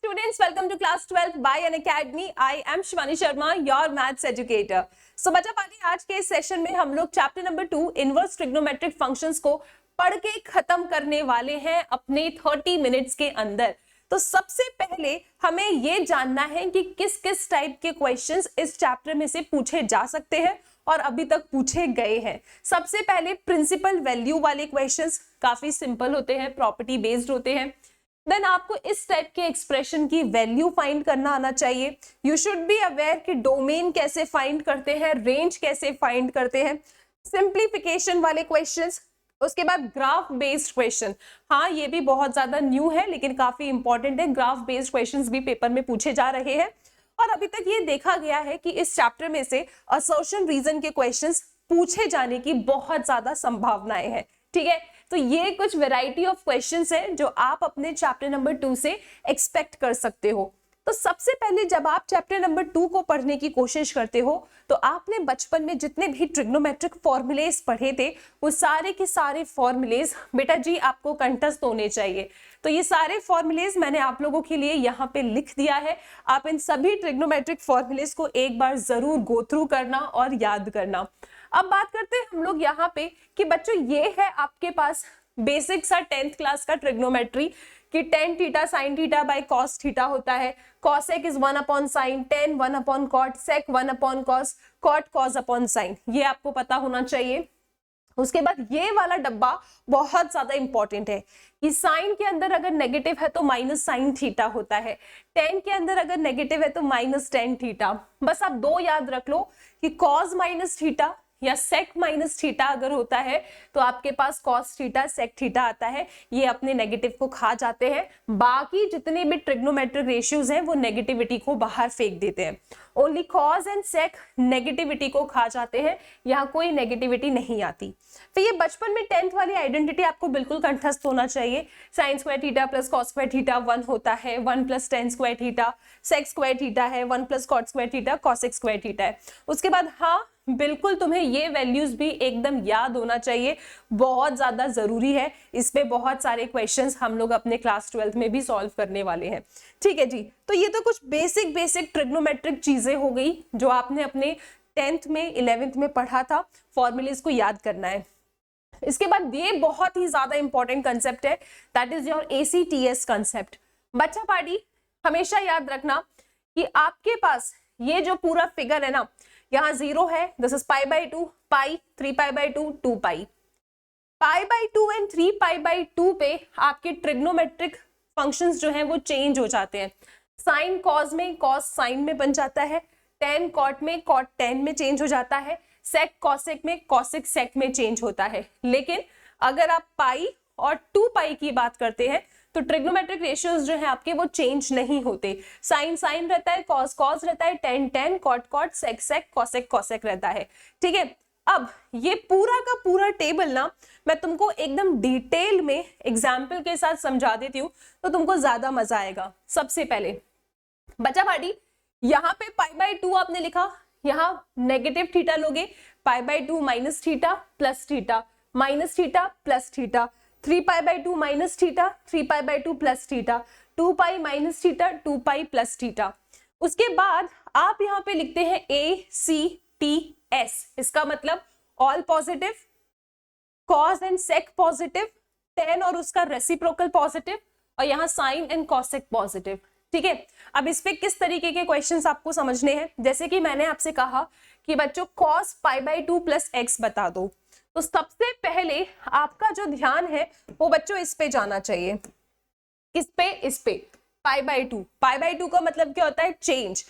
students, welcome to class 12 by Unacademy. I am Shivani Sharma, your maths educator. So बच्चा party आज के इस session में हम लोग chapter number 2 inverse trigonometric functions को पढ़ के खत्म करने वाले हैं अपने 30 मिनट्स के अंदर। तो सबसे पहले हमें ये जानना है कि किस किस टाइप के क्वेश्चंस इस चैप्टर में से पूछे जा सकते हैं और अभी तक पूछे गए हैं। सबसे पहले प्रिंसिपल वैल्यू वाले क्वेश्चंस काफी सिंपल होते हैं, प्रॉपर्टी बेस्ड होते हैं। देन आपको इस टाइप के एक्सप्रेशन की वैल्यू फाइंड करना आना चाहिए। यू शुड बी अवेयर कि डोमेन कैसे फाइंड करते हैं, रेंज कैसे फाइंड करते हैं, सिंप्लीफिकेशन वाले क्वेश्चंस। उसके बाद ग्राफ बेस्ड क्वेश्चन, हाँ ये भी बहुत ज्यादा न्यू है लेकिन काफी इंपॉर्टेंट है। ग्राफ बेस्ड क्वेश्चंस भी पेपर में पूछे जा रहे हैं और अभी तक ये देखा गया है कि इस चैप्टर में से असर्शन रीजन के क्वेश्चंस पूछे जाने की बहुत ज्यादा संभावनाएं हैं। ठीक है, तो ये कुछ वैरायटी ऑफ क्वेश्चंस हैं जो आप अपने चैप्टर नंबर 2 से एक्सपेक्ट कर सकते हो। तो सबसे पहले जब आप चैप्टर नंबर 2 को पढ़ने की कोशिश करते हो तो आपने बचपन में जितने भी ट्रिग्नोमेट्रिक फॉर्मूलेज पढ़े थे वो सारे के सारे फॉर्मूलेज बेटा जी आपको कंठस्थ होने चाहिए। तो ये सारे फॉर्मूलेज मैंने आप लोगों के लिए यहाँ पे लिख दिया है। आप इन सभी ट्रिग्नोमेट्रिक फॉर्मूलेज को एक बार जरूर गो थ्रू करना और याद करना। अब बात करते हैं हम लोग यहाँ पे कि बच्चों ये है आपके पास बेसिक सा 10th क्लास का ट्रिग्नोमेट्री कि tan theta sin theta by cos theta होता है। cosec is 1 upon sine, tan 1 upon cot, sec 1 upon cos, cot cos upon sine, ये आपको पता होना चाहिए। उसके बाद ये वाला डब्बा बहुत ज्यादा इंपॉर्टेंट है कि साइन के अंदर अगर नेगेटिव है तो माइनस साइन थीटा होता है, टेन के अंदर अगर नेगेटिव है तो माइनस टेन थीटा। बस आप दो याद रख लो कि कॉस माइनस थीटा या सेक माइनस थीटा अगर होता है तो आपके पास कॉस थीटा सेक थीटा आता है, ये अपने नेगेटिव को खा जाते हैं। बाकी जितने भी ट्रिग्नोमेट्रिक रेशियोज हैं वो नेगेटिविटी को बाहर फेंक देते हैं। Only cos and sec negativity को खा जाते हैं, यहाँ कोई नेगेटिविटी नहीं आती। फिर ये बचपन में 10th वाली आइडेंटिटी आपको बिल्कुल कंठस्थ होना चाहिए। Sine square theta plus cos square theta 1 होता है, 1 plus tan square theta sec square theta है, 1 plus cot square theta cosec square theta है। उसके बाद हाँ बिल्कुल तुम्हें ये वैल्यूज भी एकदम याद होना चाहिए, बहुत ज्यादा जरूरी है। इस पे बहुत सारे क्वेश्चंस हम लोग अपने क्लास 12 में भी सॉल्व करने वाले हैं। ठीक है जी, तो ये तो कुछ बेसिक ट्रिग्नोमेट्रिक चीजें हो गई जो आपने अपने 10th में 11th में पढ़ा था, फॉर्मूलेज को याद करना है। इसके बाद ये बहुत ही ज्यादा इंपॉर्टेंट कंसेप्ट है, that is your ACTS concept. बच्चा पार्टी हमेशा याद रखना कि आपके पास ये जो पूरा फिगर है ना, यहाँ 0 है, this is pi by 2, pi 3 pi by 2, 2 pi. Pi by 2 and 3 pi by 2 पे आपके ट्रिग्नोमेट्रिक फंक्शंस जो हैं वो चेंज हो जाते हैं। साइन कॉस में कॉस साइन में बन जाता है, टेन कॉट में कॉट टेन में चेंज हो जाता है, सेक कॉसेक में कॉसेक सेक में चेंज होता है। लेकिन अगर आप पाई और 2 पाई की बात करते हैं तो ट्रिग्नोमेट्रिक रेशियोज जो है आपके वो चेंज नहीं होते। साइन साइन रहता है, कॉस कॉस रहता है, टेन टेन, कॉट कॉट, सेक सेक, कॉसेक कॉसेक रहता है। ठीक है, अब ये पूरा का पूरा टेबल ना मैं तुमको एकदम डिटेल में एग्जाम्पल के साथ समझा देती हूँ तो तुमको ज्यादा मजा आएगा। सबसे पहले बच्चा पार्टी यहाँ पे पाई बाई 2 आपने लिखा, यहाँ नेगेटिव थीटा लोगे, पाई by 2 minus theta plus theta, minus theta plus theta, 3 pi by 2 minus theta, 3 pi by 2 plus theta, 2 pi minus theta, 2 pi plus theta. उसके बाद आप यहाँ पे लिखते हैं ACTS, इसका मतलब all positive, cos and sec positive, tan और उसका रेसिप्रोकल पॉजिटिव और यहाँ साइन एंड कॉसेक पॉजिटिव। ठीक है, अब इस पे किस तरीके के क्वेश्चंस आपको समझने हैं, जैसे कि मैंने आपसे कहा कि बच्चों cos pi by 2 plus x बता दो, तो सबसे पहले आपका जो ध्यान है वो बच्चों इस पे जाना चाहिए। किस पे? इस पे पाई बाई 2। पाई बाई 2 का मतलब क्या होता है? चेंज।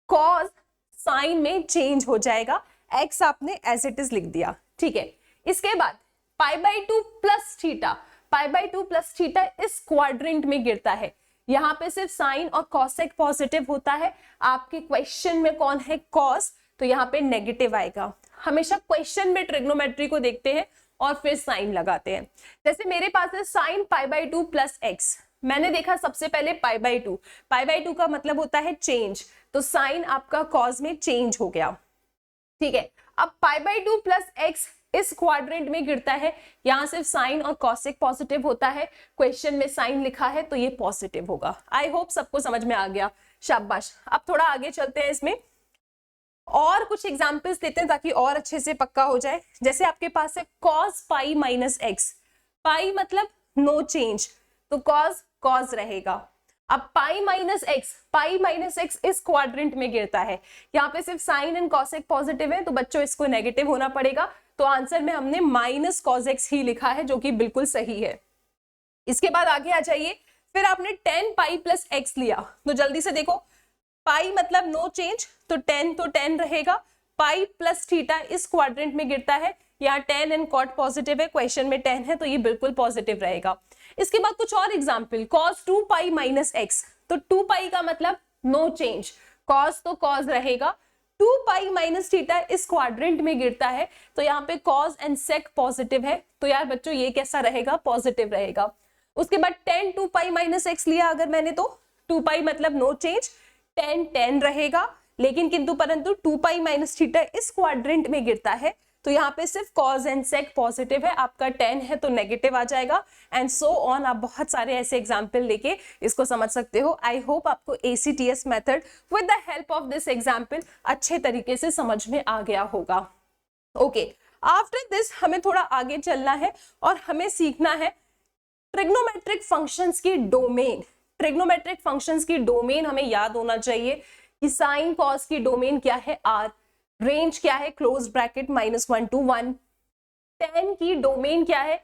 कॉस साइन में चेंज हो जाएगा, एक्स आपने एज इट इज लिख दिया। ठीक है, इसके बाद पाई by 2 plus theta, pi by 2 plus theta इस क्वाड्रेंट में गिरता है, यहाँ पे सिर्फ साइन और कॉसेक पॉजिटिव होता है। आपके क्वेश्चन में कौन है? कॉस, तो यहाँ पे नेगेटिव आएगा। हमेशा क्वेश्चन में ट्रिग्नोमेट्री को देखते हैं और फिर साइन लगाते हैं। जैसे मेरे पास है sine pi by 2 plus x, मैंने देखा सबसे पहले पाई बाई 2, पाई बाई 2 का मतलब होता है चेंज, तो साइन आपका कॉस में चेंज हो गया। ठीक है, अब पाई बाई 2 प्लस एक्स इस क्वाड्रेंट में गिरता है, यहाँ सिर्फ साइन और कॉसेक पॉजिटिव होता है, क्वेश्चन में साइन लिखा है तो ये पॉजिटिव होगा। आई होप सबको समझ में आ गया, शाबाश। अब थोड़ा आगे चलते हैं, इसमें और कुछ एग्जांपल्स देते हैं ताकि और अच्छे से पक्का हो जाए। जैसे आपके पास है cos पाई माइनस एक्स, पाई मतलब नो चेंज, तो cos रहेगा। अब पाई माइनस एक्स इस क्वाड्रेंट में गिरता है, यहाँ पे सिर्फ साइन एंड कॉसेक पॉजिटिव है तो बच्चों इसको नेगेटिव होना पड़ेगा, तो आंसर में हमने माइनस कॉस एक्स ही लिखा है जो कि बिल्कुल सही है। इसके बाद आगे आ जाइए, फिर आपने टेन पाई प्लस एक्स लिया, तो जल्दी से देखो, पाई मतलब नो चेंज तो टेन रहेगा, पाई प्लस थीटा इस क्वाड्रेंट में गिरता है, यहाँ टेन एंड कॉट पॉजिटिव है, क्वेश्चन में 10 है तो ये बिल्कुल पॉजिटिव रहेगा। इसके बाद कुछ और example, cos 2 pi minus x, तो 2 पाई का मतलब नो चेंज, cos तो cos रहेगा, 2 पाई माइनस थीटा इस क्वाड्रेंट में गिरता है तो यहाँ पे cos एंड sec पॉजिटिव है, तो यार बच्चों ये कैसा रहेगा, पॉजिटिव रहेगा। उसके बाद 10 2 पाई माइनस एक्स लिया अगर मैंने, तो 2 पाई मतलब नो चेंज, 10 रहेगा, लेकिन किंतु परंतु 2 पाई माइनस थीटा इस क्वाड्रेंट में गिरता है तो यहाँ पे सिर्फ cos एंड sec पॉजिटिव है, आपका 10 है तो नेगेटिव आ जाएगा, एंड सो ऑन। आप बहुत सारे ऐसे एग्जाम्पल लेके इसको समझ सकते हो। आई होप आपको ACTS method with the help of this example अच्छे तरीके से समझ में आ गया होगा। ओके, आफ्टर दिस हमें थोड़ा आगे चलना है और हमें सीखना है ट्रिग्नोमेट्रिक फंक्शंस की डोमेन। ट्रिग्नोमेट्रिक फंक्शंस की डोमेन हमें याद होना चाहिए कि साइन कॉस की डोमेन क्या है, आर, रेंज क्या है, क्लोज ब्रैकेट -1 to 1, टेन की डोमेन क्या है,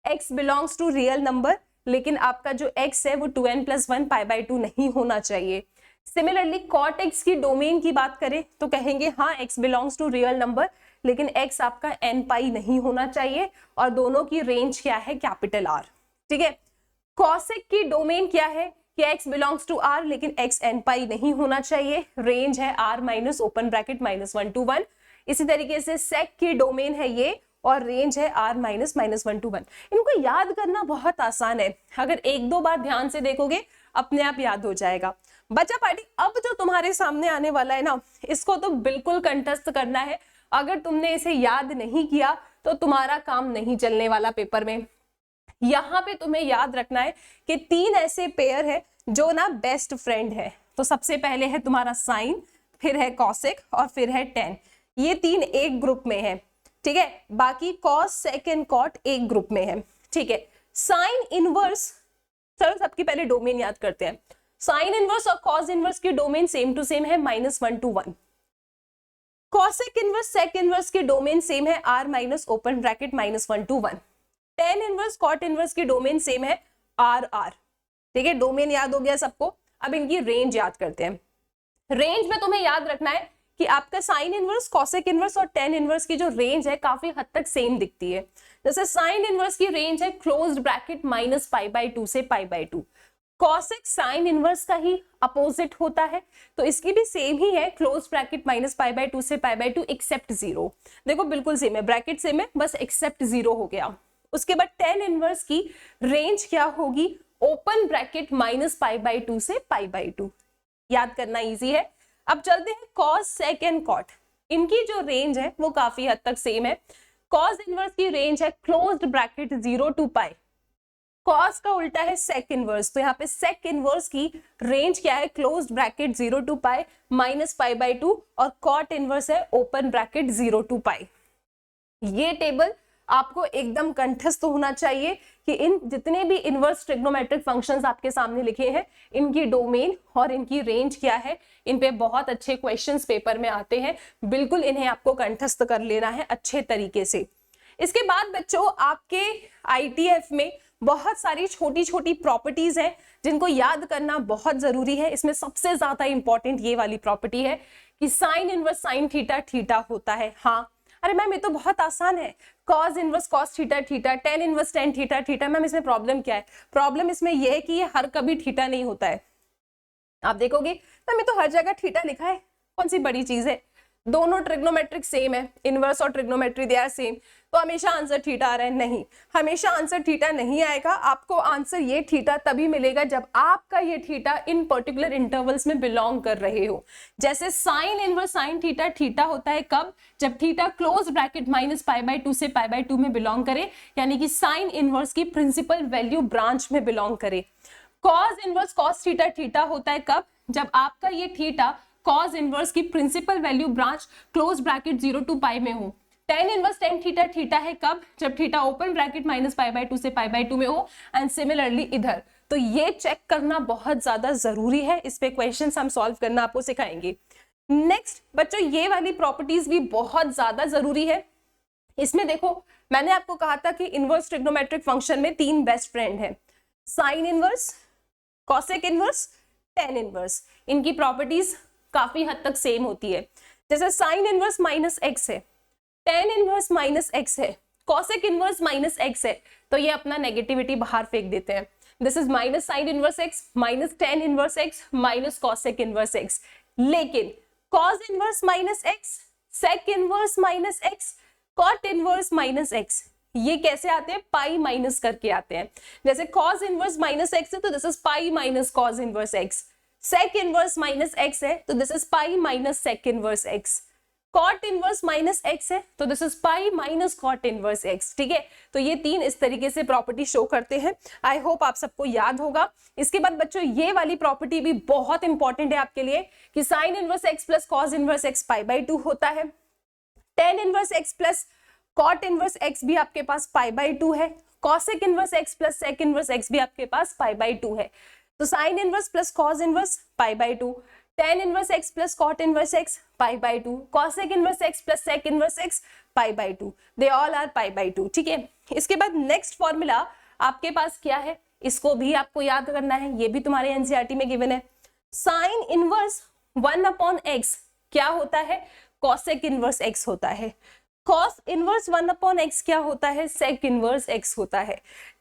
x belongs to real number, लेकिन आपका जो x है वो 2n+1 π/2 नहीं होना चाहिए। सिमिलरली कॉट x की डोमेन की बात करें तो कहेंगे हाँ x belongs to real number, लेकिन x आपका n पाई नहीं होना चाहिए, और दोनों की रेंज क्या है, कैपिटल R, ठीक है। कॉसेक की डोमेन क्या है कि x बिलोंग्स टू R, लेकिन x n पाई नहीं होना चाहिए, रेंज है R minus open bracket -1 to 1। इसी तरीके से सेक की डोमेन है ये, और रेंज है R माइनस -1 to 1। इनको याद करना बहुत आसान है, अगर एक दो बार ध्यान से देखोगे अपने आप याद हो जाएगा। बच्चा पार्टी अब जो तुम्हारे सामने आने वाला है ना, इसको तो बिल्कुल कंठस्थ करना है। अगर तुमने इसे याद नहीं किया तो तुम्हारा काम नहीं चलने वाला पेपर में। यहाँ पे तुम्हें याद रखना है कि 3 ऐसे पेयर है जो ना बेस्ट फ्रेंड है। तो सबसे पहले है तुम्हारा साइन, फिर है कॉसेक और फिर है टेन, ये 3 एक ग्रुप में है, ठीक है। बाकी कॉस, सेक एंड कॉट एक ग्रुप में है, ठीक है। साइन इनवर्स, चलो सबकी पहले डोमेन याद करते हैं। साइन इनवर्स और कॉस इनवर्स की डोमेन सेम टू सेम है -1 to 1। Cosec inverse, sec inverse की डोमेन सेम है R minus open bracket -1 to 1। Tan inverse, cot inverse की डोमेन सेम है R, ठीक है। डोमेन याद हो गया सबको, अब इनकी रेंज याद करते हैं। रेंज में तुम्हें याद रखना है कि आपका साइन इनवर्स, कॉसेक इनवर्स और टेन इनवर्स की जो रेंज है काफी हद तक सेम दिखती है। जैसे साइन इनवर्स की रेंज है क्लोज्ड ब्रैकेट -π/2 से π/2। कॉसेक साइन इनवर्स का ही अपोजिट होता है, तो इसकी भी सेम ही है, क्लोज ब्रैकेट -π/2 से π/2 एक्सेप्ट 0। देखो बिल्कुल सेम है, ब्रैकेट सेम है, बस एक्सेप्ट 0 हो गया। उसके बाद टेन इनवर्स की रेंज क्या होगी, ओपन ब्रैकेट -π/2 से π/2। याद करना इजी है। अब चलते हैं कॉस, सेक एंड कॉट, इनकी जो रेंज है वो काफी हद तक सेम है। कॉस इनवर्स की रेंज है क्लोज्ड ब्रैकेट 0 to π, कॉस का उल्टा है सेक इनवर्स, तो यहाँ पे सेक इनवर्स की रेंज क्या है, क्लोज्ड ब्रैकेट 0 to π -π/2, और कॉट इनवर्स है ओपन ब्रैकेट 0 to π। ये टेबल आपको एकदम कंठस्थ होना चाहिए कि इन जितने भी इनवर्स ट्रिग्नोमेट्रिक फंक्शंस आपके सामने लिखे हैं, इनकी डोमेन और इनकी रेंज क्या है, इन पे बहुत अच्छे क्वेश्चंस पेपर में आते हैं, बिल्कुल इन्हें आपको कंठस्थ कर लेना है अच्छे तरीके से। इसके बाद बच्चों आपके ITF में बहुत सारी छोटी छोटी प्रॉपर्टीज हैं जिनको याद करना बहुत जरूरी है। इसमें सबसे ज्यादा इंपॉर्टेंट ये वाली प्रॉपर्टी है कि sine inverse sine theta theta होता है। हाँ, अरे मैम ये तो बहुत आसान है, cos inverse cos theta theta, ten inverse tan theta theta. Ma'am इसमें प्रॉब्लम क्या है? प्रॉब्लम इसमें यह है कि ये हर कभी थीटा नहीं होता है। आप देखोगे मैम ये तो हर जगह थीटा लिखा है, कौन सी बड़ी चीज है? दोनों ट्रिग्नोमेट्रिक सेम है, इनवर्स और ट्रिग्नोमेट्री दे आर सेम। तो हमेशा आंसर थीटा आ रहा है, नहीं, हमेशा आंसर थीटा नहीं आएगा। आपको आंसर ये थीटा तभी मिलेगा जब आपका ये थीटा इन पर्टिकुलर इंटरवल्स में बिलोंग कर रहे हो। जैसे sign inverse sine theta, theta होता है कब, जब थीटा क्लोज ब्रैकेट -π/2 से π/2 में बिलोंग करे, यानी कि साइन इनवर्स की प्रिंसिपल वैल्यू ब्रांच में बिलोंग करे। Cos inverse cos theta, theta होता है कब, जब आपका ये थीटा कॉस इनवर्स की principal value branch close bracket 0 to π में हो। Tan inverse tan theta, theta है कब, जब थीटा ओपन ब्रैकेट -π/2 से π/2 में हो, एंड सिमिलरली इधर। तो ये चेक करना बहुत ज्यादा जरूरी है, इस पे क्वेश्चंस हम सॉल्व करना आपको सिखाएंगे। नेक्स्ट बच्चों, ये वाली प्रॉपर्टीज भी बहुत ज्यादा जरूरी है। इसमें देखो, मैंने आपको कहा था कि इनवर्स ट्रिग्नोमेट्रिक फंक्शन में 3 बेस्ट फ्रेंड है, sine inverse, cosec inverse, tan inverse. इनकी प्रॉपर्टीज काफी हद तक सेम होती है। जैसे साइन इनवर्स -x है, टेन इनवर्स -x है, कॉसेक इनवर्स -x है, तो ये अपना नेगेटिविटी बाहर फेंक देते हैं। This is minus sine inverse x minus tan inverse x minus cosec inverse x। लेकिन cos inverse -x, sec inverse -x, cot inverse -x, ये कैसे आते हैं, पाई माइनस करके आते हैं। जैसे cos इनवर्स -x है तो this is pi minus cos inverse x, sec inverse -x है तो this is pi minus sec inverse x, cot inverse -x है तो this is pi minus cot inverse x। ठीक है, तो ये 3 इस तरीके से प्रॉपर्टी शो करते हैं। आई होप आप सबको याद होगा। इसके बाद बच्चों, ये वाली प्रॉपर्टी भी बहुत इंपॉर्टेंट है आपके लिए कि sine inverse x plus cos inverse x π/2 होता है, tan inverse x plus cot inverse x भी आपके पास π/2 है, cosec inverse x plus sec inverse x भी आपके पास π/2 है। तो sine inverse plus cos inverse π/2, tan inverse x plus cot inverse x π/2, cosec inverse x plus sec inverse x π/2, they all are π/2। ठीक है, इसके बाद नेक्स्ट फॉर्मूला आपके पास क्या है, इसको भी आपको याद करना है, ये भी तुम्हारे एनसीईआरटी में गिवन है। साइन इनवर्स 1/x क्या होता है, कॉसेक इनवर्स x होता है। cos इनवर्स 1/x क्या होता है, sec इनवर्स x होता है।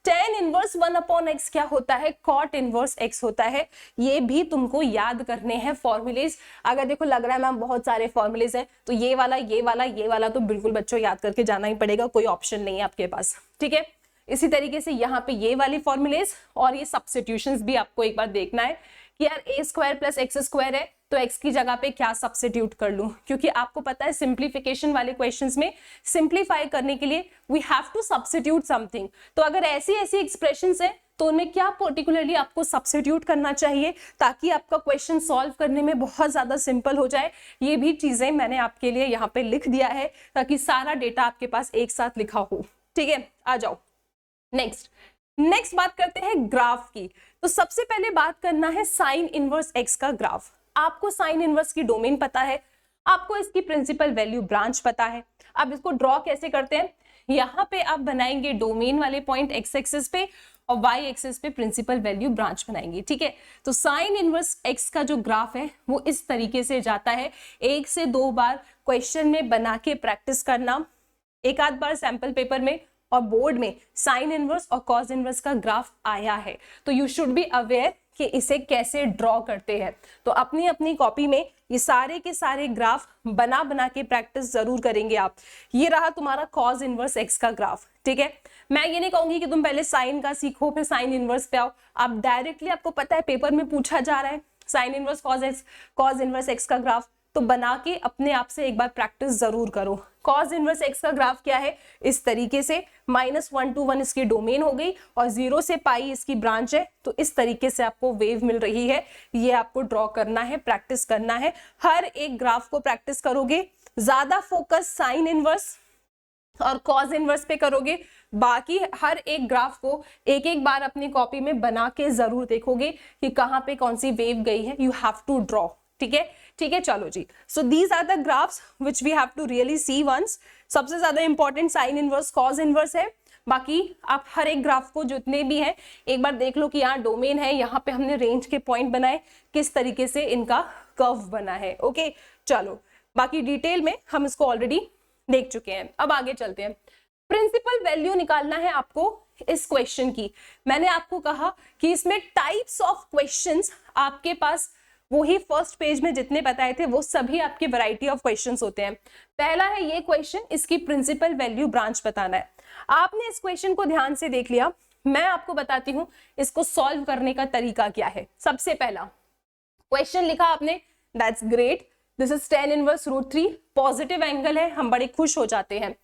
tan इनवर्स 1/x क्या होता है, cot इनवर्स x होता है। ये भी तुमको याद करने हैं फॉर्मूलेज। अगर देखो लग रहा है मैम बहुत सारे फॉर्मूलेज हैं, तो ये वाला ये वाला ये वाला तो बिल्कुल बच्चों याद करके जाना ही पड़ेगा, कोई ऑप्शन नहीं है आपके पास। ठीक है, इसी तरीके से यहाँ पे ये वाली फॉर्मूलेज और ये सब्स्टिट्यूशंस भी आपको एक बार देखना है कि यार a² प्लस x² है तो x की जगह पे क्या सब्स्टिट्यूट कर लूं, क्योंकि आपको पता है सिंप्लीफिकेशन वाले क्वेश्चंस में सिंप्लीफाई करने के लिए we have to substitute something. तो अगर ऐसी ऐसी एक्सप्रेशंस है तो उनमें क्या पर्टिकुलरली आपको सब्स्टिट्यूट करना चाहिए ताकि आपका क्वेश्चन सॉल्व करने में बहुत ज्यादा सिंपल हो जाए। ये भी चीजें मैंने आपके लिए यहाँ पे लिख दिया है ताकि सारा डेटा आपके पास एक साथ लिखा हो। ठीक है, आ जाओ नेक्स्ट बात करते हैं ग्राफ की। तो सबसे पहले बात करना है साइन इनवर्स x का ग्राफ। आपको साइन इनवर्स की डोमेन पता है, आपको इसकी प्रिंसिपल वैल्यू ब्रांच पता है। अब इसको ड्रॉ कैसे करते हैं, यहाँ पे आप बनाएंगे डोमेन वाले पॉइंट x एक्सिस पे और y एक्सिस पे प्रिंसिपल वैल्यू ब्रांच बनाएंगे। ठीक है, तो साइन इनवर्स x का जो ग्राफ है वो इस तरीके से जाता है। 1 से 2 बार क्वेश्चन में बना के प्रैक्टिस करना, एक आध बार सैंपल पेपर में और बोर्ड में साइन इनवर्स और कॉस इनवर्स का ग्राफ आया है, तो यू शुड बी अवेयर कि इसे कैसे ड्रॉ करते हैं। तो अपनी अपनी कॉपी में ये सारे के सारे ग्राफ बना बना के प्रैक्टिस जरूर करेंगे आप। ये रहा तुम्हारा कॉस इनवर्स x का ग्राफ। ठीक है, मैं ये नहीं कहूंगी कि तुम पहले साइन का सीखो फिर साइन इनवर्स पे आओ। आप डायरेक्टली, आपको पता है पेपर में पूछा जा रहा है sign inverse cos inverse x का ग्राफ, तो बना के अपने आप से एक बार प्रैक्टिस जरूर करो। कॉस इनवर्स x का ग्राफ क्या है, इस तरीके से -1 to 1 इसकी डोमेन हो गई और 0 से पाई इसकी ब्रांच है। तो इस तरीके से आपको वेव मिल रही है, ये आपको ड्रॉ करना है, प्रैक्टिस करना है। हर एक ग्राफ को प्रैक्टिस करोगे, ज्यादा फोकस साइन इनवर्स और कॉस इनवर्स पे करोगे, बाकी हर एक ग्राफ को एक एक बार अपनी कॉपी में बना के जरूर देखोगे कि कहाँ पे कौन सी वेव गई है। You have to draw. ठीक है, ठीक है, चलो जी। So these are the graphs which we have to really see once. सबसे ज्यादा important sine inverse cos inverse है, बाकी आप हर एक ग्राफ को जितने भी हैं एक बार देख लो कि यहाँ डोमेन है, यहाँ पे हमने रेंज के पॉइंट बनाए, किस तरीके से इनका कर्व बना है। ओके, चलो बाकी डिटेल में हम इसको ऑलरेडी देख चुके हैं। अब आगे चलते हैं। प्रिंसिपल वैल्यू निकालना है आपको इस क्वेश्चन की। मैंने आपको कहा कि इसमें टाइप्स ऑफ क्वेश्चंस आपके पास वही फर्स्ट पेज में जितने बताए थे वो सभी आपके वैरायटी ऑफ क्वेश्चंस होते हैं। पहला है ये क्वेश्चन, इसकी प्रिंसिपल वैल्यू ब्रांच बताना है। आपने इस क्वेश्चन को ध्यान से देख लिया, मैं आपको बताती हूँ इसको सॉल्व करने का तरीका क्या है। सबसे पहला क्वेश्चन लिखा आपने, that's great, this is tan inverse √3, positive angle है, हम बड़े खुश हो जाते हैं।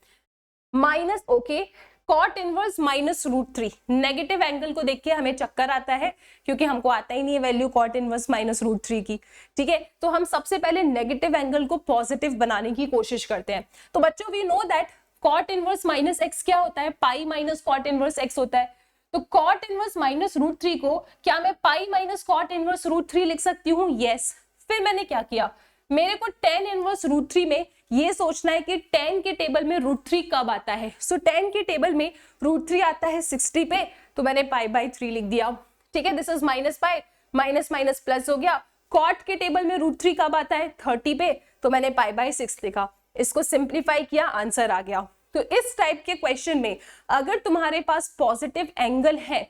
Minus okay, cot inverse -√3, negative angle को देख के हमें चक्कर आता है क्योंकि हमको आता ही नहीं है वैल्यू cot इनवर्स -√3 की। ठीक है, तो हम सबसे पहले नेगेटिव एंगल को पॉजिटिव बनाने की कोशिश करते हैं। तो बच्चों we know that cot inverse -x क्या होता है, pi minus cot inverse x होता है। तो cot इनवर्स -√3 को क्या मैं पाई माइनस cot इनवर्स √3 लिख सकती हूँ? यस। फिर मैंने क्या किया, मेरे को tan इनवर्स √3 में ये सोचना है कि tan के टेबल में √3 कब आता है। सो tan के टेबल में √3 आता है 60 पे, तो मैंने π/3 लिख दिया। ठीक है, this is minus pi, minus minus plus हो गया। cot के टेबल में √3 कब आता है? 30 पे, तो मैंने π/6 लिखा। इसको सिंप्लीफाई किया, आंसर आ गया। तो इस टाइप के क्वेश्चन में अगर तुम्हारे पास पॉजिटिव एंगल है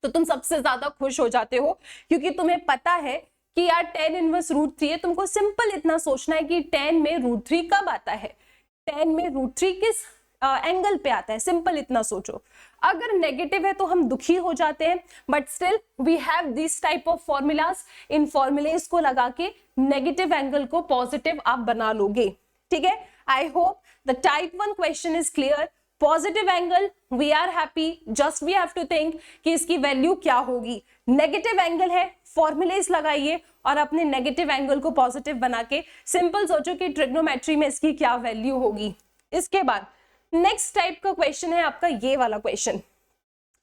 तो तुम सबसे ज्यादा खुश हो जाते हो, क्योंकि तुम्हें पता है कि यार tan इनवर्स √3 है। तुमको सिंपल इतना सोचना है कि tan में √3 कब आता है, tan में √3 किस एंगल पे आता है, सिंपल इतना सोचो। अगर नेगेटिव है तो हम दुखी हो जाते हैं, but still we have this type of formulas. इन फॉर्मूलेज को लगा के नेगेटिव एंगल को पॉजिटिव आप बना लोगे। ठीक है, I hope the type 1 question is clear. Positive angle we are happy, just we have to think कि इसकी वैल्यू क्या होगी। नेगेटिव एंगल है, फॉर्मूलेज लगाइए और अपने नेगेटिव एंगल को पॉजिटिव बना के सिंपल सोचो कि ट्रिग्नोमेट्री में इसकी क्या वैल्यू होगी। इसके बाद नेक्स्ट टाइप का क्वेश्चन है आपका ये वाला question.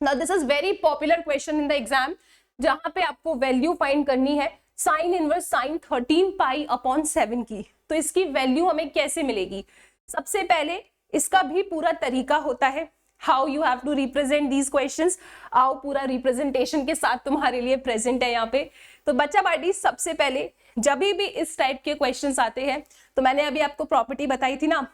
Now this is very popular question in the exam, जहां पे आपको वैल्यू फाइंड करनी है साइन इनवर्स साइन 13 π/7 की। तो इसकी वैल्यू हमें कैसे मिलेगी? सबसे पहले इसका भी पूरा तरीका होता है, how you have to represent these questions. आओ पूरा रिप्रेजेंटेशन के साथ तुम्हारे लिए प्रेजेंट है यहाँ पे। तो बच्चा पार्टी, सबसे पहले जब भी इस टाइप के क्वेश्चंस आते हैं तो मैंने अभी आपको प्रॉपर्टी बताई थी ना,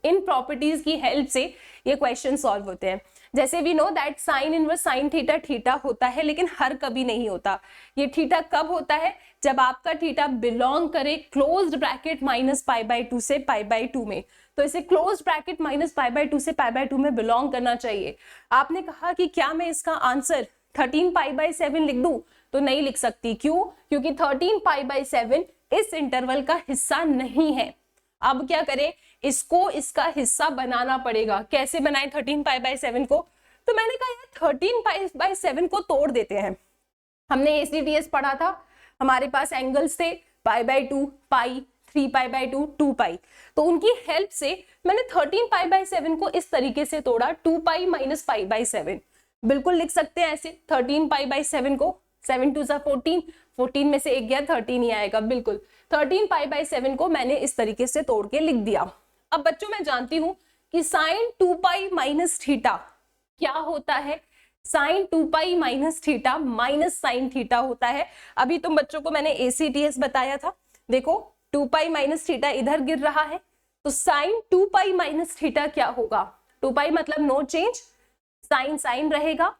इन प्रॉपर्टीज की हेल्प से ये क्वेश्चन सॉल्व होते हैं। जैसे we know that sine inverse sine theta theta होता है, लेकिन हर कभी नहीं होता। ये थीटा कब होता है? जब आपका थीटा बिलोंग करे क्लोज्ड ब्रैकेट -π/2 से π/2 में। तो इसे क्लोज्ड ब्रैकेट -π/2 से π/2 में बिलोंग करना चाहिए। आपने कहा कि क्या मैं इसका आंसर 13 π/7 लिख दूं? तो नहीं लिख सकती। क्यों? क्योंकि 13 π/7 इस इंटरवल का हिस्सा नहीं है। अब क्या करें, इसको इसका हिस्सा बनाना पड़ेगा। कैसे बनाए 13 π/7 को? तो मैंने कहा यार 13 π/7 को तोड़ देते हैं। हमने ACTS पढ़ा था, हमारे पास एंगल्स थे π/2, पाई, 3 π/2, 2 पाई। तो उनकी हेल्प से मैंने 13 π/7 को इस तरीके से तोड़ा, 2 पाई माइनस π/7। बिल्कुल लिख सकते हैं ऐसे 13 π/7 को, 7 2 14, 14 में से एक गया 13 ही आएगा। बिल्कुल 13 π/7 को मैंने इस तरीके से तोड़ के लिख दिया। अब बच्चों मैं जानती हूं कि साइन 2 पाई माइनस थीटा क्या होता है। Sine 2 pi minus theta minus sine theta होता है। अभी तुम बच्चों को मैंने ACTS बताया था। देखो 2 पाई माइनस थीटा इधर गिर रहा है, तो साइन 2 पाई माइनस थीटा क्या होगा? 2 पाई मतलब नो चेंज, साइन साइन रहेगा,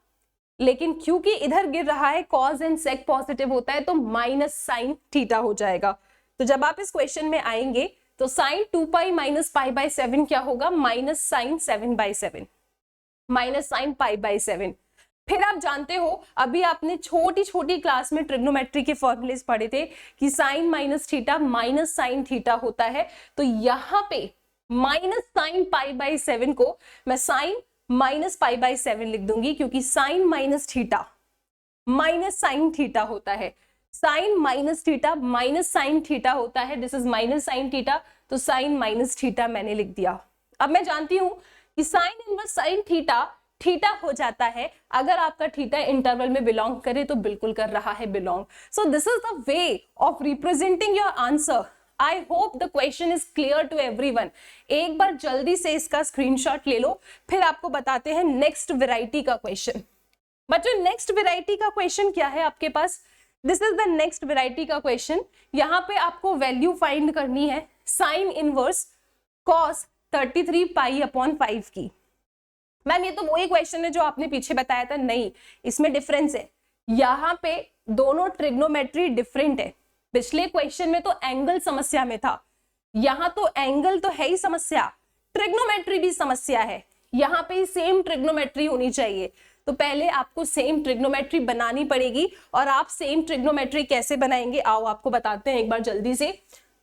लेकिन क्योंकि इधर गिर रहा है कॉज एंड सेक पॉजिटिव होता है, तो माइनस साइन थीटा हो जाएगा। तो जब आप इस क्वेश्चन में आएंगे तो साइन 2 पाई माइनस π/7 क्या होगा? Minus sine 7/7, minus sine π/7। फिर आप जानते हो, अभी आपने छोटी छोटी क्लास में ट्रिग्नोमेट्री के फॉर्मूलेस पढ़े थे कि sine minus theta minus sine theta होता है। तो यहाँ पे माइनस साइन π/7 को मैं साइन माइनस π/7 लिख दूंगी, क्योंकि sine minus theta minus sine theta होता है। Sine minus theta minus sine theta होता है, this is minus sine theta, तो साइन माइनस थीटा मैंने लिख दिया। अब मैं जानती हूं कि sine inverse sine theta theta हो जाता है अगर आपका थीटा इंटरवल में बिलोंग करे, तो बिल्कुल कर रहा है belong. So this is the way of representing your answer. I hope the question is clear to everyone. एक बार जल्दी से इसका स्क्रीनशॉट ले लो, फिर आपको बताते हैं नेक्स्ट वेराइटी का क्वेश्चन। बच्चों नेक्स्ट वेराइटी का क्वेश्चन क्या है आपके पास? This is the next variety का क्वेश्चन। यहाँ पे आपको वैल्यू फाइंड करनी है साइन इनवर्स कॉस 33 π/5 की। मैम ये तो वही क्वेश्चन है जो आपने पीछे बताया था। नहीं, इसमें डिफरेंस है। यहाँ पे दोनों ट्रिग्नोमेट्री डिफरेंट है। पिछले क्वेश्चन में तो एंगल समस्या में था, यहाँ तो एंगल तो है ही समस्या, ट्रिग्नोमेट्री भी समस्या है, यहाँ पे सेम ट्रिग्नोमेट्री होनी चाहिए। तो पहले आपको सेम ट्रिग्नोमेट्री बनानी पड़ेगी, और आप सेम ट्रिग्नोमेट्री कैसे बनाएंगे आओ आपको बताते हैं एक बार जल्दी से।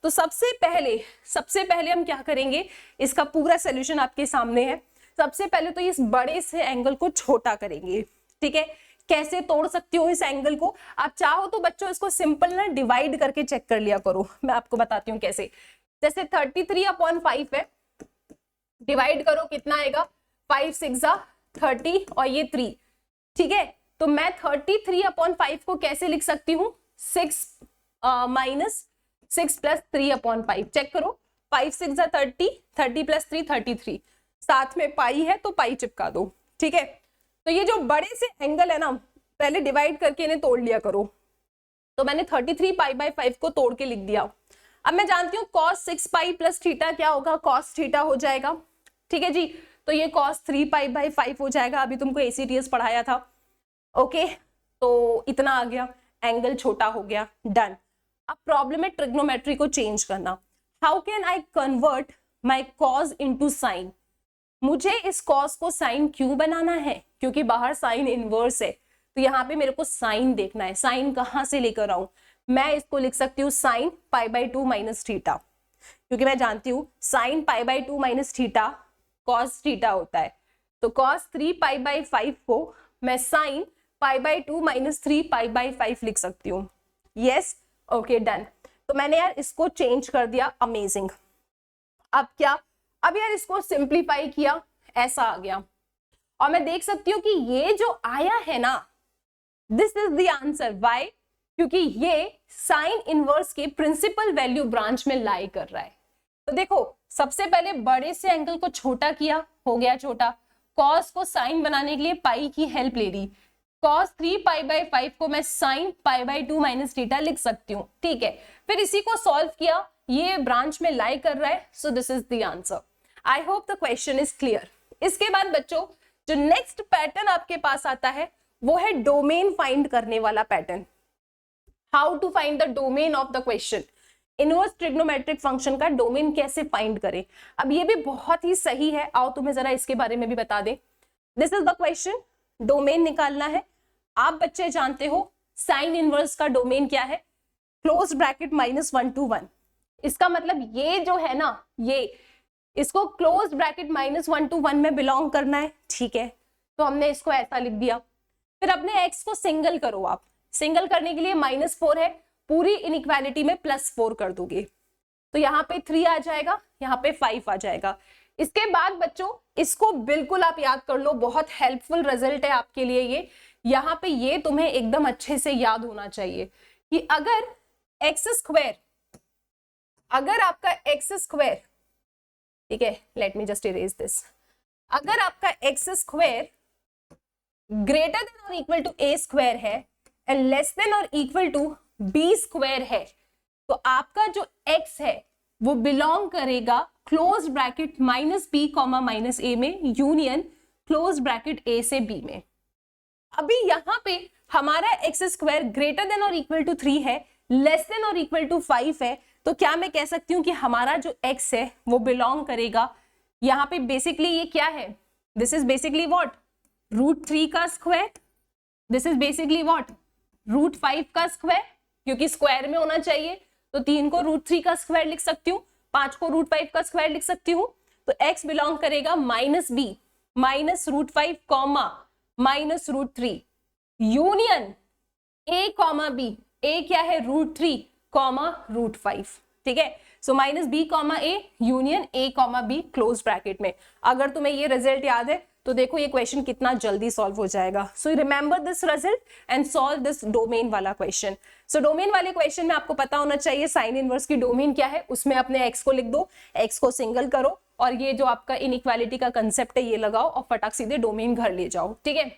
तो सबसे पहले हम क्या करेंगे, इसका पूरा सोल्यूशन आपके सामने है। सबसे पहले तो इस बड़े से एंगल को छोटा करेंगे, ठीक है। कैसे तोड़ सकती हो इस एंगल को, आप चाहो तो बच्चों इसको सिंपल ना डिवाइड करके चेक कर लिया करो, मैं आपको बताती हूँ कैसे। जैसे 33/5 है, डिवाइड करो कितना आएगा, 5 6 30 और ये 3, ठीक है। तो मैं 33/5 को कैसे लिख सकती हूँ, 6 माइनस 6 प्लस 3/5, चेक करो, 5 6 30, 30 प्लस 3 33, साथ में पाई है तो पाई चिपका दो, ठीक है। तो ये जो बड़े से एंगल है ना, पहले डिवाइड करके इन्हें तोड़ लिया करो। तो मैंने 33π/5 को तोड़ के लिख दिया। अब मैं जानती हूँ cos 6π प्लस थीटा क्या होगा, cos थीटा हो जाएगा, ठीक है जी। तो ये cos 3π/5 हो जाएगा, अभी तुमको ACTS पढ़ाया था, ओके। तो इतना आ गया, एंगल छोटा हो गया, डन। अब प्रॉब्लम है ट्रिग्नोमेट्री को चेंज करना। How can I convert my cos into sine. मुझे इस cos को साइन क्यों बनाना है, क्योंकि बाहर साइन इनवर्स है, तो यहाँ पे मेरे को साइन देखना है। साइन कहाँ से लेकर आऊं, मैं इसको लिख सकती हूँ साइन π/2 माइनस थीटा, क्योंकि मैं जानती हूँ sine π/2 minus theta cos theta होता है। तो cos 3π/5 को मैं साइन π/2 माइनस 3π/5 लिख सकती हूँ। Yes, okay, done. तो मैंने यार इसको चेंज कर दिया, अमेजिंग। अब क्या, अब यार इसको सिंप्लीफाई किया, ऐसा आ गया, और मैं देख सकती हूँ कि ये जो आया है ना, this is the answer. Why, क्योंकि ये साइन इनवर्स के प्रिंसिपल वैल्यू ब्रांच में लाई कर रहा है। तो देखो, सबसे पहले बड़े से एंगल को छोटा किया, हो गया छोटा। कॉस को साइन बनाने के लिए पाई की हेल्प ले ली, cos 3π/5 को मैं sin π/2 माइनस थीटा लिख सकती हूँ, ठीक है। फिर इसी को सॉल्व किया, ये ब्रांच में लाई कर रहा है, सो this is the answer. I hope the question is clear. इसके बाद बच्चों जो नेक्स्ट पैटर्न आपके पास आता है वो है डोमेन फाइंड करने वाला पैटर्न। How to find the domain of the question, inverse trigonometric function का डोमेन कैसे फाइंड करें। अब ये भी बहुत ही सही है, आओ तुम्हें जरा इसके बारे में भी बता दें। This is the question, domain निकालना है। आप बच्चे जानते हो साइन इनवर्स का डोमेन क्या है, क्लोज ब्रैकेट -1 to 1। इसका मतलब ये जो है ना, ये इसको क्लोज ब्रैकेट -1 to 1 में बिलोंग करना है, ठीक है। तो हमने इसको ऐसा लिख दिया। फिर अपने x को सिंगल करो, आप सिंगल करने के लिए -4 है, पूरी इनइक्वालिटी में +4 कर दोगे, तो यहाँ पे 3 आ जाएगा, यहाँ पे 5 आ जाएगा। इसके बाद बच्चों इसको बिल्कुल आप याद कर लो, बहुत हेल्पफुल रिजल्ट है आपके लिए ये। यहाँ पे ये तुम्हें एकदम अच्छे से याद होना चाहिए कि अगर आपका एक्स स्क्वायर, ठीक है, let me just erase this, अगर आपका एक्स स्क्वायर ग्रेटर देन और इक्वल टू a स्क्वायर है एंड लेस देन और इक्वल टू b स्क्वायर है, तो आपका जो x है वो बिलोंग करेगा क्लोज ब्रैकेट -b, -a में, यूनियन क्लोज ब्रैकेट a से b में। अभी यहाँ पे हमारा एक्स स्क्वायर ग्रेटर देन और इक्वल टू 3 है, लेस देन और इक्वल टू 5 है, तो क्या मैं कह सकती हूँ कि हमारा जो x है वो बिलोंग करेगा, यहाँ पे बेसिकली ये क्या है, दिस इज बेसिकली व्हाट, √3 का square, this is basically what, √5 का स्क्वायर, क्योंकि स्क्वायर में होना चाहिए, तो 3 को √3 का स्क्वायर लिख सकती हूँ, 5 को √5 का स्क्वायर लिख सकती हूँ। तो x बिलोंग करेगा -b, -√5, -√3, union a, b, a क्या है, √3, √5, ठीक है। सो -b, a, union a, b, close bracket में। अगर तुम्हें ये रिजल्ट याद है तो देखो ये क्वेश्चन कितना जल्दी सॉल्व हो जाएगा। So remember this result and solve this domain वाला क्वेश्चन। सो डोमेन वाले क्वेश्चन में आपको पता होना चाहिए साइन इनवर्स की डोमेन क्या है, उसमें अपने x को लिख दो, x को सिंगल करो, और ये जो आपका इनइक्वालिटी का कंसेप्ट है ये लगाओ और फटाक सीधे डोमेन घर ले जाओ, ठीक है।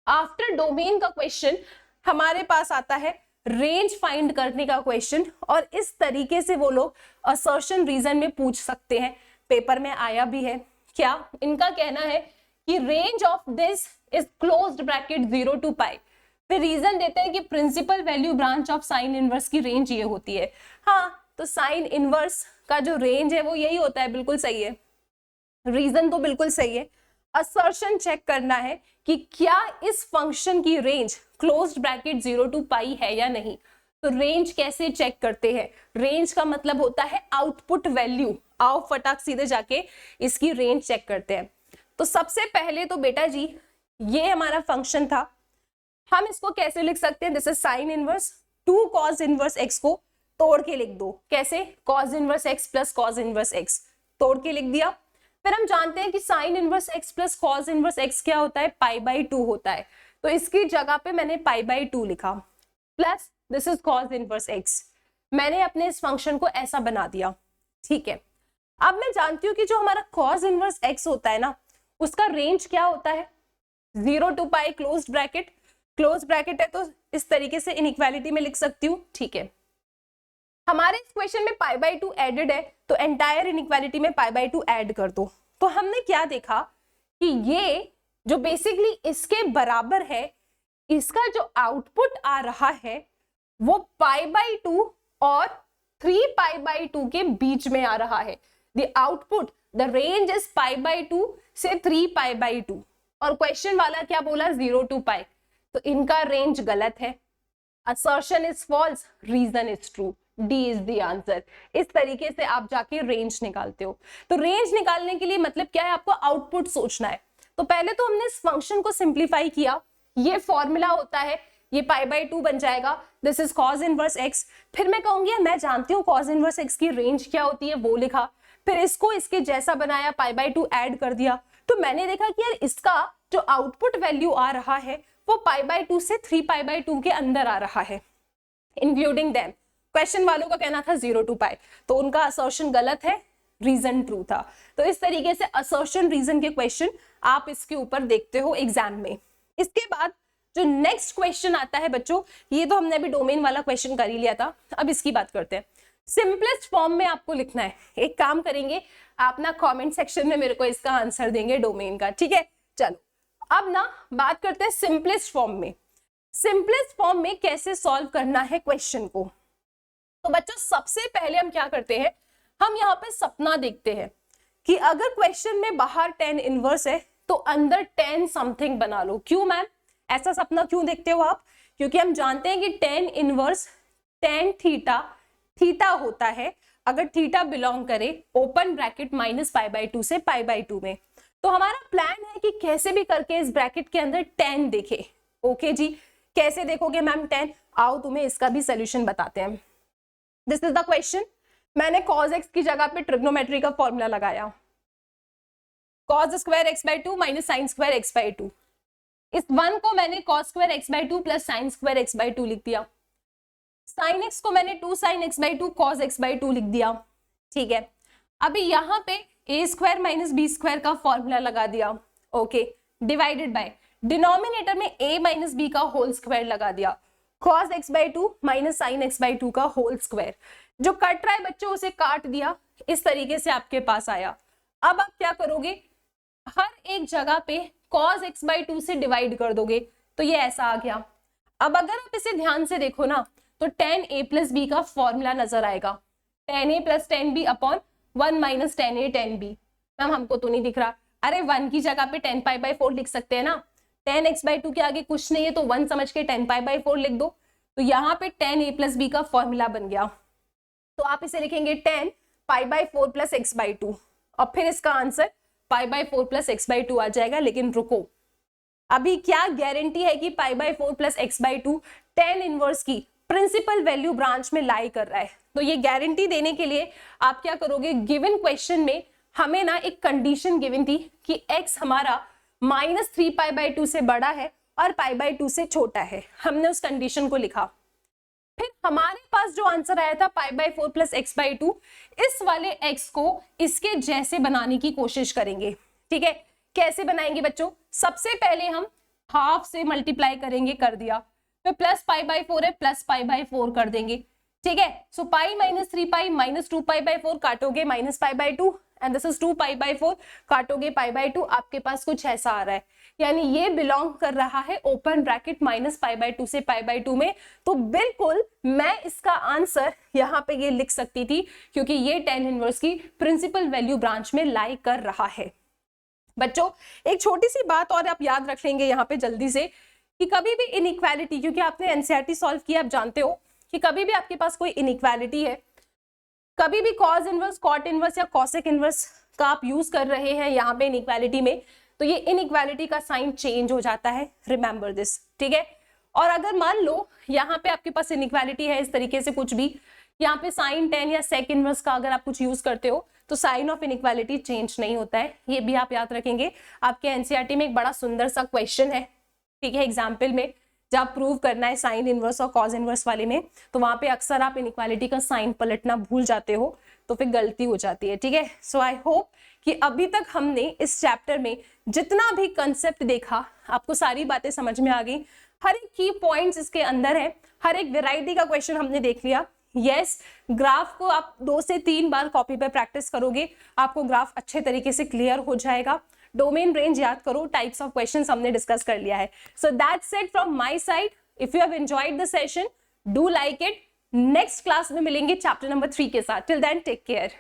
आफ्टर डोमेन का क्वेश्चन हमारे पास आता है रेंज फाइंड करने का क्वेश्चन, और इस तरीके से वो लोग असर्शन रीजन में पूछ सकते हैं, पेपर में आया भी है। क्या इनका कहना है कि range of this is closed bracket 0 to π। फिर रीजन देते हैं कि principal value branch of sine inverse की रेंज ये होती है। हाँ, तो साइन इनवर्स का जो रेंज है वो यही होता है, बिल्कुल सही है, रीजन तो बिल्कुल सही है। असर्शन चेक करना है कि क्या इस फंक्शन की रेंज क्लोज्ड ब्रैकेट 0 to पाई है या नहीं। तो रेंज कैसे चेक करते हैं, रेंज का मतलब होता है आउटपुट वैल्यू। आओ फटाक सीधे जाके इसकी रेंज चेक करते हैं। तो सबसे पहले तो बेटा जी ये हमारा फंक्शन था, हम इसको कैसे लिख सकते हैं, this is sine inverse 2 cos inverse x को तोड़ के लिख दो। कैसे, cos inverse x plus cos inverse x तोड़ के लिख दिया। फिर हम जानते हैं कि sine inverse x plus cos inverse x क्या होता है, पाई बाई 2 होता है। तो इसकी जगह पे मैंने पाई बाई 2 लिखा, plus this is cos inverse x. मैंने अपने इस फंक्शन को ऐसा बना दिया, ठीक है। अब मैं जानती हूँ कि जो हमारा कॉस इनवर्स एक्स होता है ना, उसका रेंज क्या होता है, 0 to pi closed bracket, close bracket है तो इस तरीके से इनइक्वालिटी में लिख सकती हूँ, ठीक है। हमारे इस क्वेश्चन में पाई बाई 2 एडेड है, तो एंटायर इनइक्वालिटी में पाई बाई 2 ऐड कर दो। तो हमने क्या देखा कि ये जो बेसिकली इसके बराबर है, इसका जो आउटपुट आ रहा है वो पाई बाई 2 और 3 पाई बाई 2 के बीच में आ रहा है। The output, the range is pi by 2 से 3 पाई बाई 2, और क्वेश्चन वाला क्या बोला, 0 to पाई, तो इनका रेंज गलत है। Assertion is false, reason is true, D is the answer. इस तरीके से आप जाके रेंज निकालते हो। तो रेंज निकालने के लिए मतलब क्या है, आपको आउटपुट सोचना है। तो पहले तो हमने इस फंक्शन को सिंप्लीफाई किया, ये फॉर्मूला होता है, ये पाई बाई 2 बन जाएगा, this is cos inverse x. फिर मैं कहूंगी मैं जानती हूँ कॉस इनवर्स एक्स की रेंज क्या होती है, वो लिखा। फिर इसको इसके जैसा बनाया, पाई बाई 2 ऐड कर दिया। तो मैंने देखा कि यार इसका जो आउटपुट वैल्यू आ रहा है वो पाई बाई 2 से 3 पाई बाई 2 के अंदर आ रहा है, इंक्लूडिंग देम। क्वेश्चन वालों का कहना था 0 to पाई, तो उनका असर्शन गलत है, रीजन ट्रू था। तो इस तरीके से असर्शन रीजन के क्वेश्चन आप इसके ऊपर देखते हो एग्जाम में। इसके बाद जो नेक्स्ट क्वेश्चन आता है बच्चों, ये तो हमने अभी डोमेन वाला क्वेश्चन कर ही लिया था, अब इसकी बात करते हैं। सिंपलेस्ट फॉर्म में आपको लिखना है। एक काम करेंगे, आप ना कमेंट सेक्शन में मेरे को इसका आंसर देंगे डोमेन का, ठीक है। चलो अब ना बात करते हैं सिंपलेस्ट फॉर्म में। सिंपलेस्ट फॉर्म में कैसे सॉल्व करना है क्वेश्चन को। तो बच्चों सबसे पहले हम क्या करते हैं, हम यहाँ पे सपना देखते हैं कि अगर क्वेश्चन में बाहर 10 इनवर्स है तो अंदर 10 समथिंग बना लो। क्यों मैम, ऐसा सपना क्यों देखते हो आप, क्योंकि हम जानते हैं कि 10 इनवर्स tan थीटा थीटा होता है अगर थीटा बिलोंग करे open bracket minus pi by 2 से पाई बाई 2 में। तो हमारा प्लान है कि कैसे भी करके इस ब्रैकेट के अंदर 10 देखे। ओके जी, कैसे देखोगे मैम 10, आओ तुम्हें इसका भी सोल्यूशन बताते हैं। This is the question. मैंने cos x की जगह पे ट्रिग्नोमेट्री का फॉर्मूला लगाया, cos square x by 2 minus sine square x by 2। इस 1 को मैंने cos square x by 2 plus sine square x by 2 लिख दिया। साइन x को मैंने 2 sine x by 2 cos x by 2 लिख दिया, ठीक है। अभी यहाँ पे a square minus B square का फॉर्मूला लगा दिया, ओके, डिवाइडेड बाय डिनोमिनेटर में a माइनस बी का होल स्क्वायर लगा दिया, cos x by 2 minus sine x by 2 का होल स्क्वायर। जो कट रहा है बच्चों उसे काट दिया, इस तरीके से आपके पास आया। अब आप क्या करोगे, हर एक जगह पे cos x बाई 2 से डिवाइड कर दोगे, तो ये ऐसा आ गया। अब अगर आप इसे ध्यान से देखो ना, तो tan a प्लस बी का फॉर्मूला नजर आएगा, tan a plus tan b upon 1 minus tan a tan b। Ma'am हमको तो नहीं दिख रहा, अरे 1 की जगह पे 10 पाई बाई 4 लिख सकते हैं ना, tan x बाई 2 के आगे कुछ नहीं है तो 1 समझ के 10 पाई बाई 4 लिख दो। तो यहाँ पे tan a प्लस बी का फॉर्मूला बन गया, तो आप इसे लिखेंगे 10 पाई बाई 4 प्लस एक्स बाई 2, और फिर इसका answer pi by 4 plus x by 2 आ जाएगा। लेकिन रुको, अभी क्या गारंटी है कि पाई by 4 plus x by 2 tan inverse की प्रिंसिपल वैल्यू ब्रांच में लाई कर रहा है। तो ये गारंटी देने के लिए आप क्या करोगे, गिवन क्वेश्चन में हमें ना एक कंडीशन गिवन थी कि x हमारा माइनस 3 पाई बाई 2 से बड़ा है और पाई बाई 2 से छोटा है, हमने उस कंडीशन को लिखा। फिर हमारे पास जो आंसर आया था पाई बाई 4 प्लस एक्स बाई 2, इस वाले x को इसके जैसे बनाने की कोशिश करेंगे, ठीक है। कैसे बनाएंगे बच्चों, सबसे पहले हम हाफ से मल्टीप्लाई करेंगे, कर दिया, फिर प्लस पाई बाई 4 है, प्लस पाई बाई 4 कर देंगे, ठीक है। So pi minus 3 pi minus 2 pi by 4 काटोगे minus pi by 2 and this is 2 pi by 4 काटोगे पाई बाई 2, आपके पास कुछ ऐसा आ रहा है। यानी ये बिलोंग कर रहा है ओपन ब्रैकेट -π/2 से π/2 में। तो बिल्कुल मैं इसका आंसर यहाँ पे ये लिख सकती थी, क्योंकि ये tan इनवर्स की प्रिंसिपल वैल्यू ब्रांच में लाई कर रहा है। बच्चों एक छोटी सी बात और आप याद रख लेंगे यहाँ पे जल्दी से, कि कभी भी इनइक्वालिटी, क्योंकि आपने एनसीईआरटी सॉल्व किया, आप जानते हो कि कभी भी आपके पास कोई इनइक्वालिटी है, कभी भी कॉज इनवर्स, कॉट इनवर्स या कॉसेक इनवर्स का आप यूज कर रहे हैं यहाँ पे इनइक्वालिटी में, तो ये इनइक्वालिटी का साइन चेंज हो जाता है, रिमेंबर दिस, ठीक है। और अगर मान लो यहाँ पे आपके पास इनइक्वालिटी है इस तरीके से, कुछ भी यहाँ पे साइन tan या सेक इनवर्स का अगर आप कुछ यूज करते हो तो साइन ऑफ इनइक्वालिटी चेंज नहीं होता है, ये भी आप याद रखेंगे। आपके एनसीईआरटी में एक बड़ा सुंदर सा क्वेश्चन है, ठीक है, एग्जाम्पल में जब प्रूव करना है साइन इनवर्स और कॉज इनवर्स वाले में, तो वहां पे अक्सर आप इनइक्वालिटी का साइन पलटना भूल जाते हो, तो फिर गलती हो जाती है, ठीक है। सो आई होप कि अभी तक हमने इस चैप्टर में जितना भी कंसेप्ट देखा, आपको सारी बातें समझ में आ गई, हर एक की पॉइंट्स इसके अंदर है, हर एक वेराइटी का क्वेश्चन हमने देख लिया। यस, ग्राफ को आप 2 से 3 बार कॉपी पे प्रैक्टिस करोगे, आपको ग्राफ अच्छे तरीके से क्लियर हो जाएगा। डोमेन रेंज याद करो, टाइप्स ऑफ क्वेश्चंस हमने डिस्कस कर लिया है। So that's it from my side. If you have enjoyed the session, do like it. Next class में मिलेंगे चैप्टर नंबर 3 के साथ। Till then take care.